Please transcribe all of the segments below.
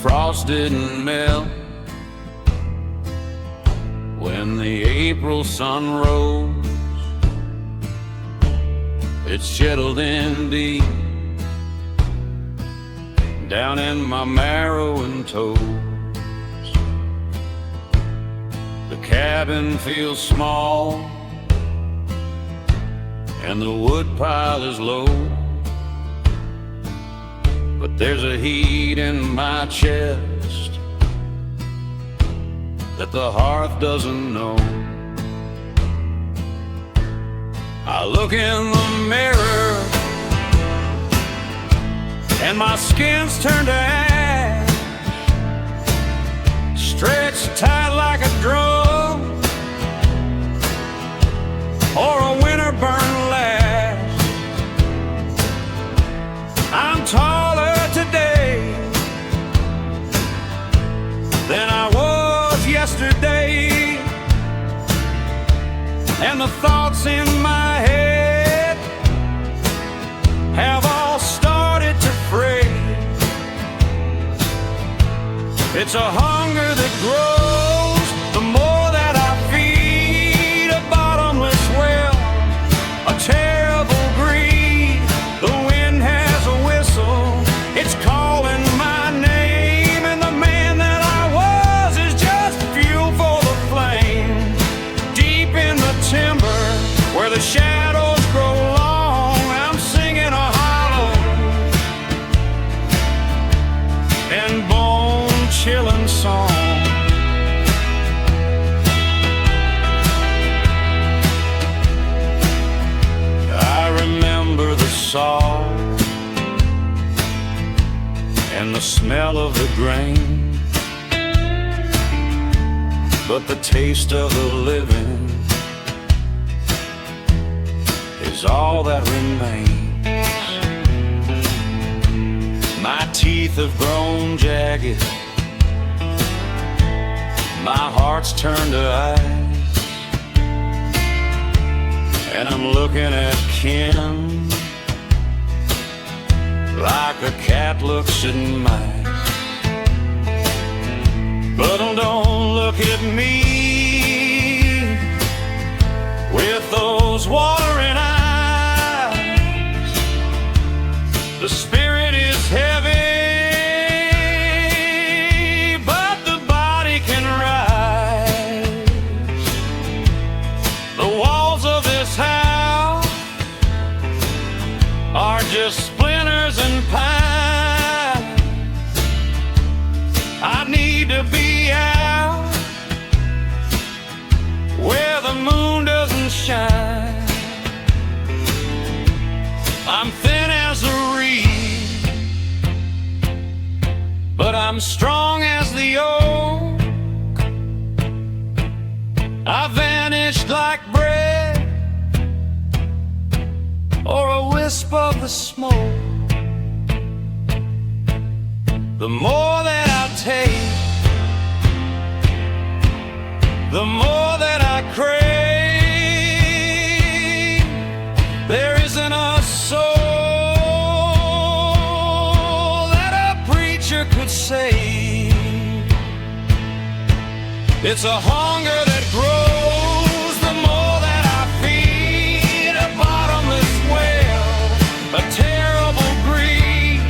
frost didn't melt when the April sun rose. It settled in deep down in my marrow and toes. The cabin feels small and the wood pile is low, but there's a heat in my chest that the hearth doesn't know. I look in the mirror and my skin's turned to ash, stretched tight like a drum or a winter burn lash. I'm taller today than I was yesterday, and the thoughts in my head have all started to fray. It's a hunger that grows the more that I feed, a bottomless well, a terrible greed. The wind has a whistle, it's calling my name, and the man that I was is just fuel for the flame. Deep in the timber where the shadows grow long, I'm singing a hollow and bone-chilling song. I remember the saw and the smell of the grain, but the taste of the living is all that remains. My teeth have grown jagged, my heart's turned to ice, and I'm looking at Ken like a cat looks at mice. But don't look at me with those watering eyes. The spirit is heavy, but the body can rise. The walls of this house are just splinters and pine. I need to be out where the moon doesn't shine. I'm thin as a reed, but I'm strong as the oak. I vanished like breath or a wisp of the smoke. The more that I take, the more that I crave. There isn't a soul that a preacher could save. It's a hunger that grows the more that I feed, a bottomless well, a terrible greed.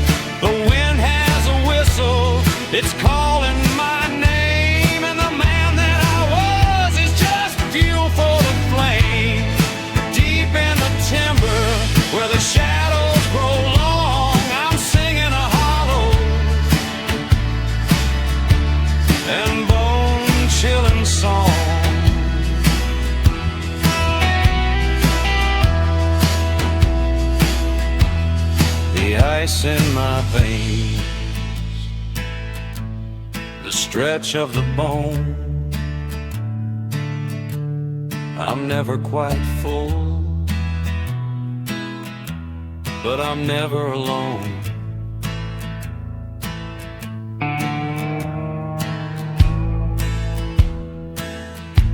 The wind has a whistle, it's calling my name, and the man that I was is just fuel for the flame. Deep in the timber where the shadows grow long, I'm singing a hollow and bone-chilling song. The ice in my veins, the stretch of the bone. I'm never quite full, but I'm never alone.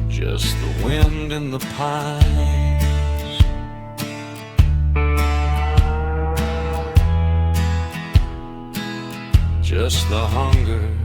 Just the wind in the pines, just the hunger